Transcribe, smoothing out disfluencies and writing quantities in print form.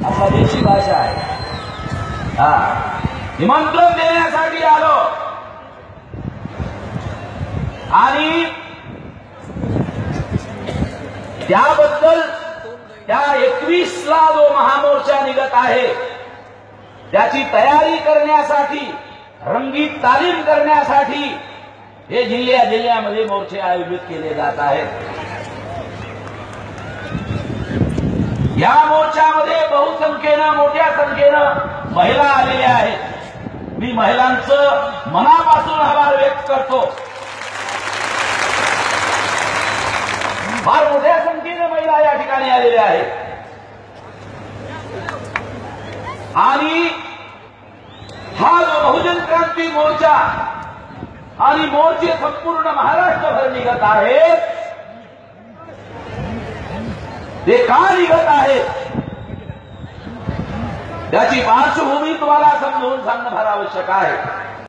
आपला देशी भाषा आहे। हा, निमंत्रण देण्यासाठी आलो आणि त्याबद्दल त्या 21ला जो महामोर्चा निघत आहे त्याची तयारी करण्यासाठी, रंगीत तालीम करण्यासाठी हे जिल्ह्यामध्ये मोर्चे आयोजित केले जात आहेत। या मोर्चामध्ये बहुसंख्येनं, मोठ्या संख्येनं महिला आलेल्या आहेत। मी महिलांचं मनापासून आभार व्यक्त करतो। फार मोठ्या संख्येनं महिला या ठिकाणी आलेल्या आहेत आणि हा जो बहुजन क्रांती मोर्चा आणि मोर्चे संपूर्ण महाराष्ट्रभर निघत आहेत, ते का निघत आहेत त्याची पार्श्वभूमी तुम्हाला समजून सांगणं फार आवश्यक आहे।